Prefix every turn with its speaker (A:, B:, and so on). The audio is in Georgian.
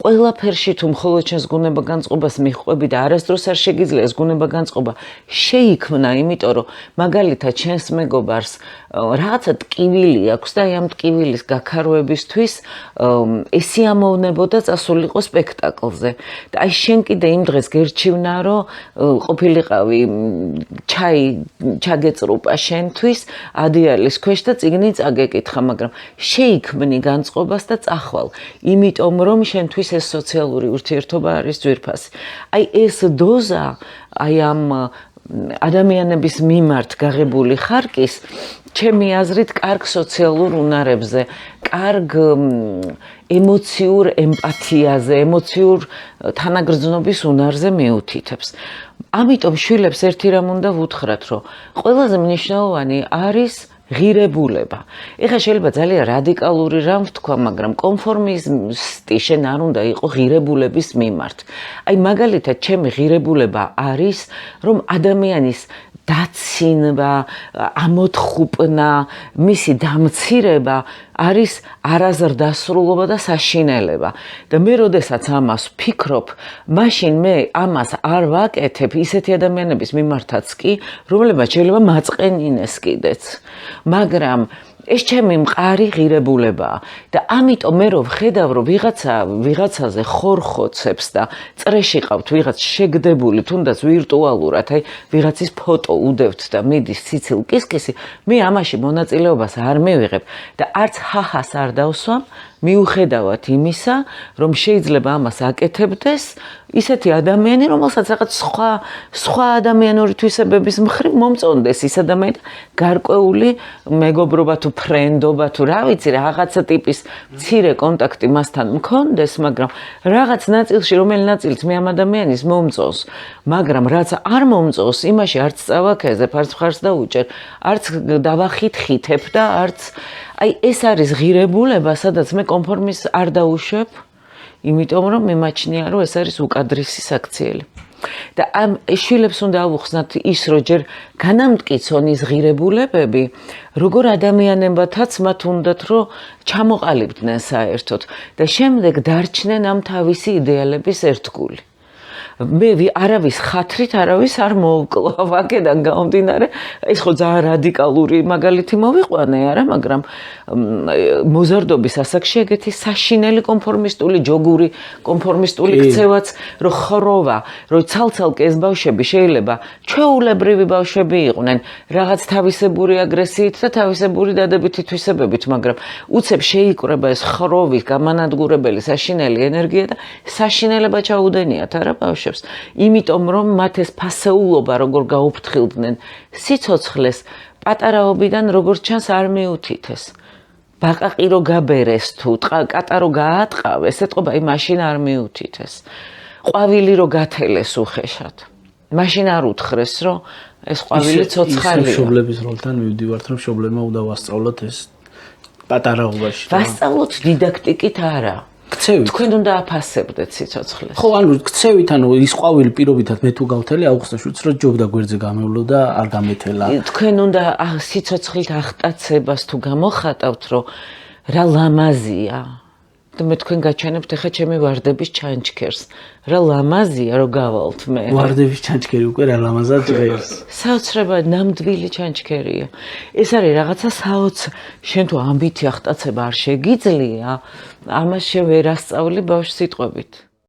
A: ყველაფერში თუ მხოლოდ ჩვენს გუნება-განწყობას მიჰყვები და არასდროს არ შეგიძლია ეს გუნება-განწყობა შეიქმნა, იმიტომ რომ მაგალითად ჩვენს მეგობარს რაღაცა ტკივილი აქვს და ამ ტკივილის გაქაროებისთვის ეს სიამოვნებოდა წასულიყო სპექტაკლზე. და აი შენ კიდე იმ დღეს გერჩივნა, რომ ყოფილიყავი ჩაი ჩაგეწრუპა შენთვის ადიალის ქვეშ და წიგნი წაგეკითხა, მაგრამ შეიქმნი განწყობას და წახვალ. იმიტომ რომ შენთვის ეს სოციალური ურთიერთობა არის ძვირფასი. აი ეს დოზა, აი ამ ადამიანების მიმართ გაღებული ხარკის, ჩემი აზრით, კარგ სოციალურ უნარებზე, კარგ ემოციურ ემპათიაზე, ემოციურ თანაგრძნობის უნარზე მიუთითებს. ამიტომ შვილებს ერთი რამ უნდა ვუთხრათ, რომ ყველაზე მნიშვნელოვანი არის ღირებულება. ეხლა შეიძლება ძალიან რადიკალური რამ ვთქვა, მაგრამ კონფორმიზმი შენ არ უნდა იყო ღირებულების მიმართ. აი მაგალითად, ჩემი ღირებულება არის, რომ ადამიანის დაცინვა, ამოთხუპნა, მისი დამცირება არის არაზრდასრულობა და საშინელება. და მე როდესაც ამას ვფიქრობ, მაშინ მე ამას არ ვაკეთებ ისეთი ადამიანების მიმართაც კი, რომლებმაც შეიძლება მაწყენინეს კიდეც. მაგრამ ეს ჩემი მყარი ღირებულებაა და ამიტომ მე რო ვხედავ, რომ ვიღაცაზე ხორხოცებს და წრეში ყავთ ვიღაც შეგდებული, თუნდაც ვირტუალურად, აი ვიღაცის ფოტო უდევთ და მიდის ციცილ კისკისი, მე ამაში მონაწილეობას არ მივიღებ და არც ჰაჰას არ დავსვამ, მიუხედავად იმისა, რომ შეიძლება ამას აკეთებდეს ისეთი ადამიანი, რომელსაც რაღაც სხვა ადამიანური თვისებების მხრივ მომწონდეს ის ადამიანი და გარკვეული მეგობრობა თუ ფრენდობა თუ რა ვიცი, რაღაცა ტიპის მცირე კონტაქტი მასთან მქონდეს, მაგრამ რაღაც ნაწილში, რომელი ნაწილიც მე ამ ადამიანის მომწონს, მაგრამ რაც არ მომწონს, იმაში არც წავაქეზებ, არც მხარს დაუჭერ, არც დავახითხითებ და არც აი ეს არის ღირებულება, სადაც მე კონფორმიზმს არ დაუშვებ, იმიტომ რომ მიმაჩნია, რომ ეს არის უკადრისი საქციელი. და ამ შვილებს უნდა ავუხსნათ ის, რომ ჯერ განამტკიცონ ის ღირებულებები, როგორ ადამიანებათაც მათ უნდათ, რომ ჩამოყალიბდნენ საერთოდ და შემდეგ დარჩნენ ამ თავისი იდეალების ერთგული. მე არავის ხათრით არავის არ მოვკლავ, აქედან გამომდინარე, ეს ხო ძალიან რადიკალური მაგალითი მოვიყვანე, არა, მაგრამ მოზარდობის ასაკში ეგეთი საშინელი კონფორმისტული ჯოგური კონფორმისტული ქცევაც რო ხროვა, რომ ცალ-ცალკე ეს ბავშვები შეიძლება ჩვეულებრივი ბავშვები იყვნენ, რაღაც თავისებური აგრესიით და თავისებური დადებითი თვისებებით, მაგრამ უცებ შეიკრება ეს ხროვის გამანადგურებელი საშინელი ენერგია და საშინელება ჩაუდენიათ, არა ბავშვებს. იმიტომ რომ მათ ეს ფასეულობა როგორ გაუფრთხილდნენ სიცოცხლეს პატარაობიდან როგორც ჩანს არ მიუთითეს. ბაყაყი რო გაბერეს თუ კატა რო გაატყავეს, ეთყობა აი მაშინ არ მიუთითეს. ყვავილი რო გათელეს უხეშად. მაშინ არ უთხრეს, რომ ეს ყვავილი ცოცხალია.
B: ის მშობლების როლთან მივდივართ, რომ მშობლებმა უნდა ვასწავლოთ ეს პატარაობაში.
A: ვასწავლოთ დიდაქტიკით არა.
B: ქცევით.
A: თქვენ უნდა აფასებდეთ სიცოცხლეს.
B: ხო, ანუ ქცევით, ანუ ის ყვავილი პირობითად მე თუ გავთელი აუხსნა შვილს, რომ ჯობდა გვერდზე გამევლო და არ გამეთელა.
A: თქვენ უნდა სიცოცხლით აღტაცებას თუ გამოხატავთ, რომ რა ლამაზია. და მე თქვენ გაჩვენებთ ახლა ჩემი ვარდების ჩანჩქერს. რა ლამაზია, რომ გავალთ მე.
B: ვარდების ჩანჩქერი უკვე რა ლამაზად ჟღერს.
A: საოცრებად ნამდვილი ჩანჩქერია. ეს არის რაღაცა შენ თუ ამბითი აღტაცება არ შეგიძლია, ამას შე ვერ ასწავლი ბავშვს სიტყვებით.